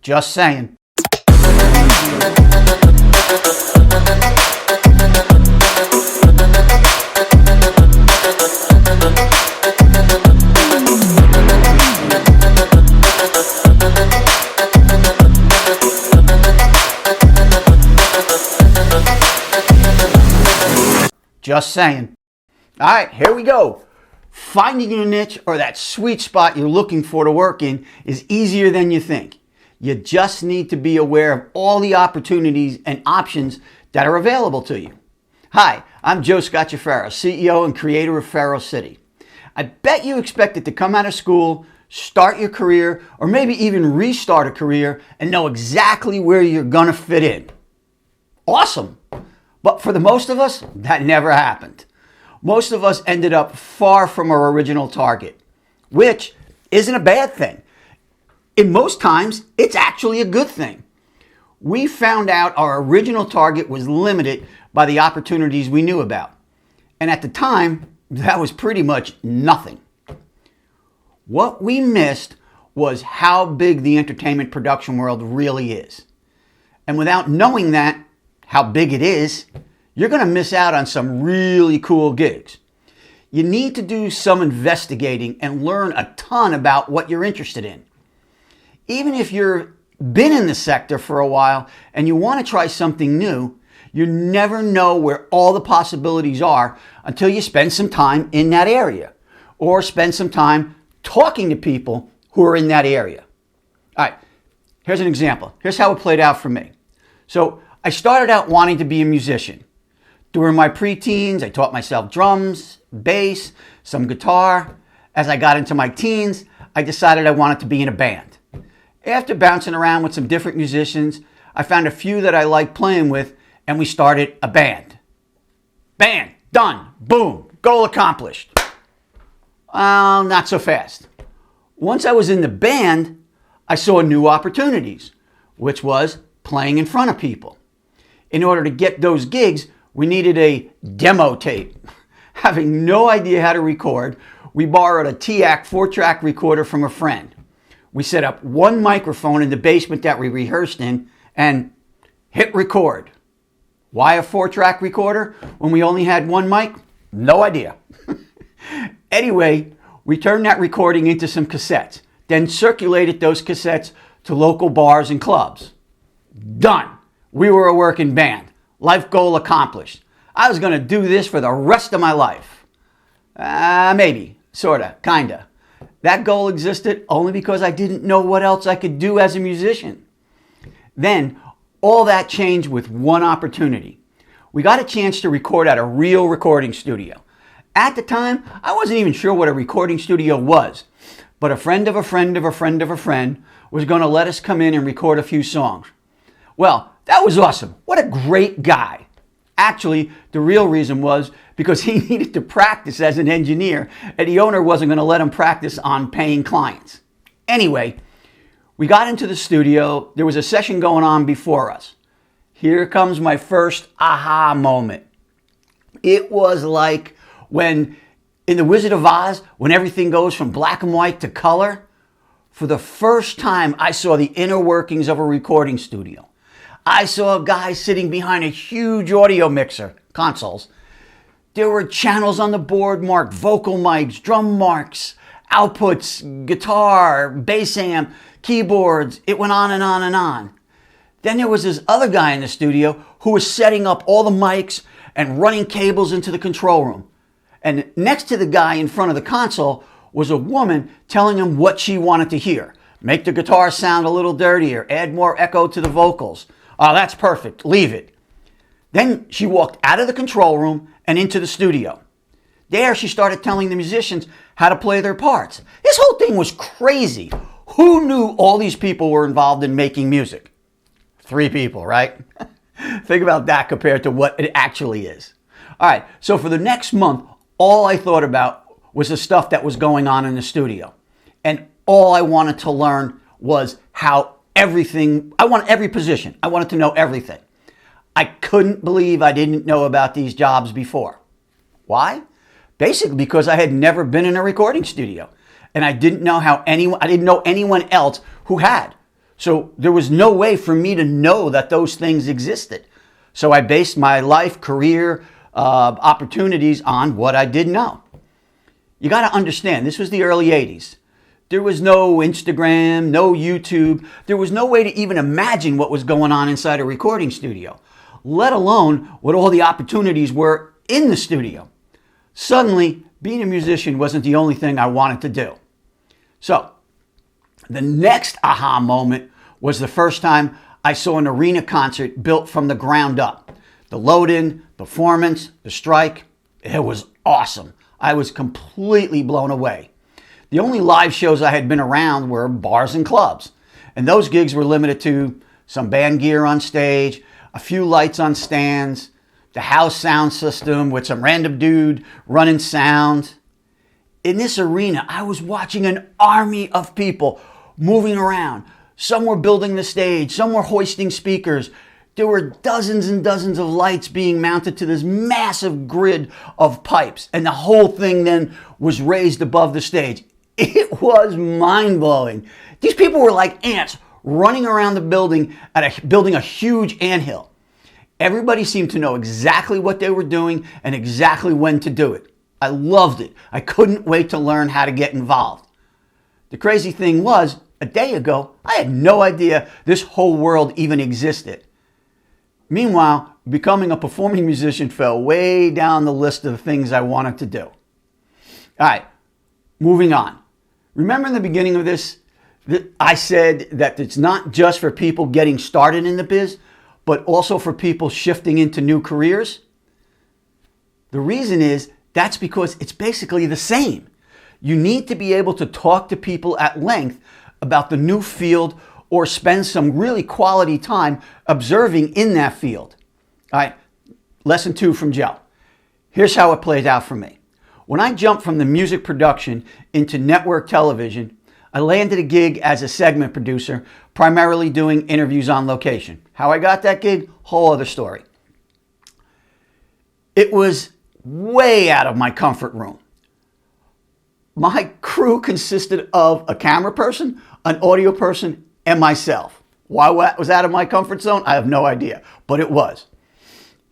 Just saying. Just saying. All right, here we go. Finding your niche or that sweet spot you're looking for to work in is easier than you think. You just need to be aware of all the opportunities and options that are available to you. Hi, I'm Joe Scacciaferro, CEO and creator of Ferrocity. I bet you expected to come out of school, start your career, or maybe even restart a career and know exactly where you're gonna fit in. Awesome! But for the most of us, that never happened. Most of us ended up far from our original target, which isn't a bad thing. In most times, it's actually a good thing. We found out our original target was limited by the opportunities we knew about. And at the time, that was pretty much nothing. What we missed was how big the entertainment production world really is. And without knowing that, how big it is, you're going to miss out on some really cool gigs. You need to do some investigating and learn a ton about what you're interested in. Even if you've been in the sector for a while and you want to try something new, you never know where all the possibilities are until you spend some time in that area or spend some time talking to people who are in that area. All right, here's an example. Here's how it played out for me. So I started out wanting to be a musician. During my preteens, I taught myself drums, bass, some guitar. As I got into my teens, I decided I wanted to be in a band. After bouncing around with some different musicians, I found a few that I liked playing with, and we started a band. Band, done, boom, goal accomplished. Well, not so fast. Once I was in the band, I saw new opportunities, which was playing in front of people. In order to get those gigs, we needed a demo tape. Having no idea how to record, we borrowed a TAC 4-track recorder from a friend. We set up one microphone in the basement that we rehearsed in and hit record. Why a 4-track recorder when we only had one mic? No idea. Anyway, we turned that recording into some cassettes, then circulated those cassettes to local bars and clubs. Done. We were a working band. Life goal accomplished. I was going to do this for the rest of my life. Maybe, sorta, kinda. That goal existed only because I didn't know what else I could do as a musician. Then, all that changed with one opportunity. We got a chance to record at a real recording studio. At the time, I wasn't even sure what a recording studio was, but a friend of a friend of a friend of a friend was going to let us come in and record a few songs. Well, that was awesome. What a great guy. Actually, the real reason was because he needed to practice as an engineer and the owner wasn't going to let him practice on paying clients. Anyway, we got into the studio. There was a session going on before us. Here comes my first aha moment. It was like when in The Wizard of Oz, when everything goes from black and white to color. For the first time, I saw the inner workings of a recording studio. I saw a guy sitting behind a huge audio mixer, consoles. There were channels on the board marked vocal mics, drum marks, outputs, guitar, bass amp, keyboards. It went on and on and on. Then there was this other guy in the studio who was setting up all the mics and running cables into the control room. And next to the guy in front of the console was a woman telling him what she wanted to hear. Make the guitar sound a little dirtier, add more echo to the vocals. Oh, that's perfect, leave it. Then she walked out of the control room and into the studio. There she started telling the musicians how to play their parts. This whole thing was crazy. Who knew all these people were involved in making music? 3 people, right? Think about that compared to what it actually is. All right, so for the next month, all I thought about was the stuff that was going on in the studio. And all I wanted to learn was how I wanted every position. I wanted to know everything. I couldn't believe I didn't know about these jobs before. Why? Basically because I had never been in a recording studio and I didn't know anyone else who had. So there was no way for me to know that those things existed. So I based my life, career, opportunities on what I did know. You got to understand, this was the early 80s. There was no Instagram, no YouTube. There was no way to even imagine what was going on inside a recording studio, let alone what all the opportunities were in the studio. Suddenly, being a musician wasn't the only thing I wanted to do. So, the next aha moment was the first time I saw an arena concert built from the ground up. The load-in, performance, the strike, it was awesome. I was completely blown away. The only live shows I had been around were bars and clubs, and those gigs were limited to some band gear on stage, a few lights on stands, the house sound system with some random dude running sound. In this arena, I was watching an army of people moving around. Some were building the stage, some were hoisting speakers. There were dozens and dozens of lights being mounted to this massive grid of pipes, and the whole thing then was raised above the stage. It was mind-blowing. These people were like ants running around the building building a huge anthill. Everybody seemed to know exactly what they were doing and exactly when to do it. I loved it. I couldn't wait to learn how to get involved. The crazy thing was, a day ago, I had no idea this whole world even existed. Meanwhile, becoming a performing musician fell way down the list of things I wanted to do. All right, moving on. Remember in the beginning of this, I said that it's not just for people getting started in the biz, but also for people shifting into new careers? The reason is that's because it's basically the same. You need to be able to talk to people at length about the new field or spend some really quality time observing in that field. All right, lesson 2 from Joe. Here's how it plays out for me. When I jumped from the music production into network television, I landed a gig as a segment producer, primarily doing interviews on location. How I got that gig? Whole other story. It was way out of my comfort room. My crew consisted of a camera person, an audio person, and myself. Why was that out of my comfort zone? I have no idea, but it was.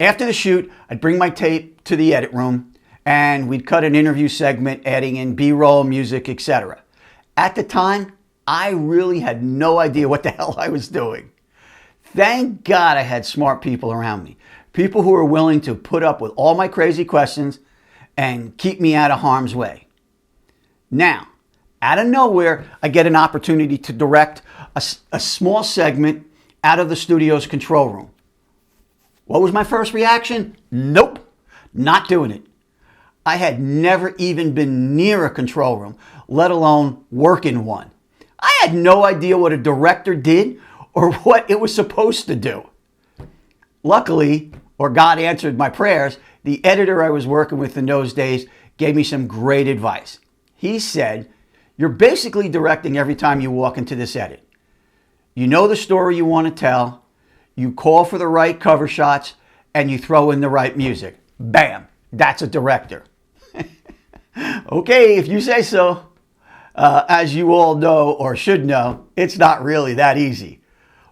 After the shoot, I'd bring my tape to the edit room, and we'd cut an interview segment, adding in B-roll, music, etc. At the time, I really had no idea what the hell I was doing. Thank God I had smart people around me. People who were willing to put up with all my crazy questions and keep me out of harm's way. Now, out of nowhere, I get an opportunity to direct a small segment out of the studio's control room. What was my first reaction? Nope, not doing it. I had never even been near a control room, let alone work in one. I had no idea what a director did or what it was supposed to do. Luckily, or God answered my prayers, the editor I was working with in those days gave me some great advice. He said, "You're basically directing every time you walk into this edit. You know the story you want to tell, you call for the right cover shots, and you throw in the right music. Bam, that's a director." Okay, if you say so. As you all know or should know, it's not really that easy.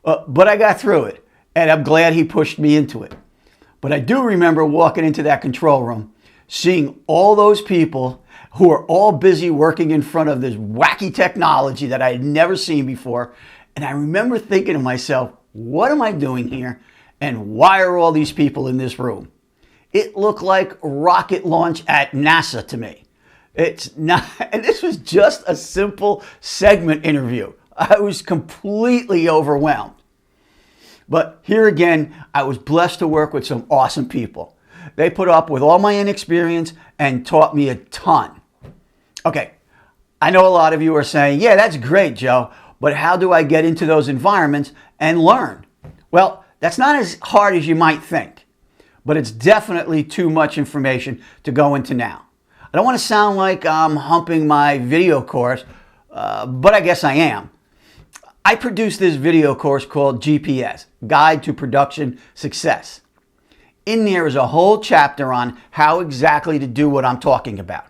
But I got through it, and I'm glad he pushed me into it. But I do remember walking into that control room, seeing all those people who are all busy working in front of this wacky technology that I had never seen before. And I remember thinking to myself, what am I doing here? And why are all these people in this room? It looked like rocket launch at NASA to me. It's not, and this was just a simple segment interview. I was completely overwhelmed. But here again, I was blessed to work with some awesome people. They put up with all my inexperience and taught me a ton. Okay, I know a lot of you are saying, yeah, that's great, Joe, but how do I get into those environments and learn? Well, that's not as hard as you might think, but it's definitely too much information to go into now. I don't want to sound like I'm humping my video course, but I guess I am. I produced this video course called GPS, Guide to Production Success. In there is a whole chapter on how exactly to do what I'm talking about.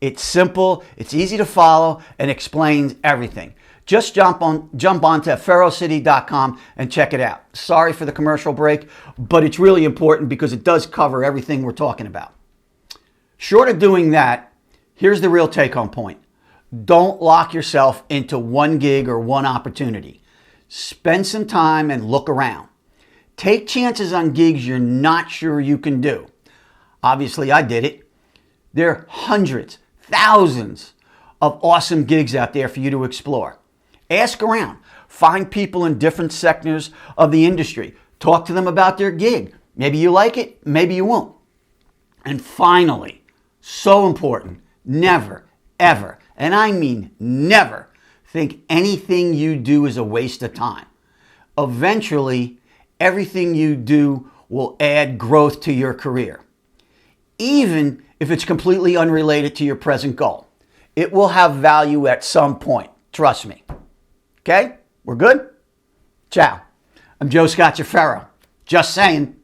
It's simple, it's easy to follow, and explains everything. Just jump onto Ferrocity.com and check it out. Sorry for the commercial break, but it's really important because it does cover everything we're talking about. Short of doing that, here's the real take-home point. Don't lock yourself into one gig or one opportunity. Spend some time and look around. Take chances on gigs you're not sure you can do. Obviously, I did it. There are hundreds, thousands of awesome gigs out there for you to explore. Ask around. Find people in different sectors of the industry. Talk to them about their gig. Maybe you like it, maybe you won't. And finally, so important, never, ever, and I mean never, think anything you do is a waste of time. Eventually, everything you do will add growth to your career. Even if it's completely unrelated to your present goal. It will have value at some point. Trust me. Okay? We're good? Ciao. I'm Joe Scott, your Ferro. Just saying.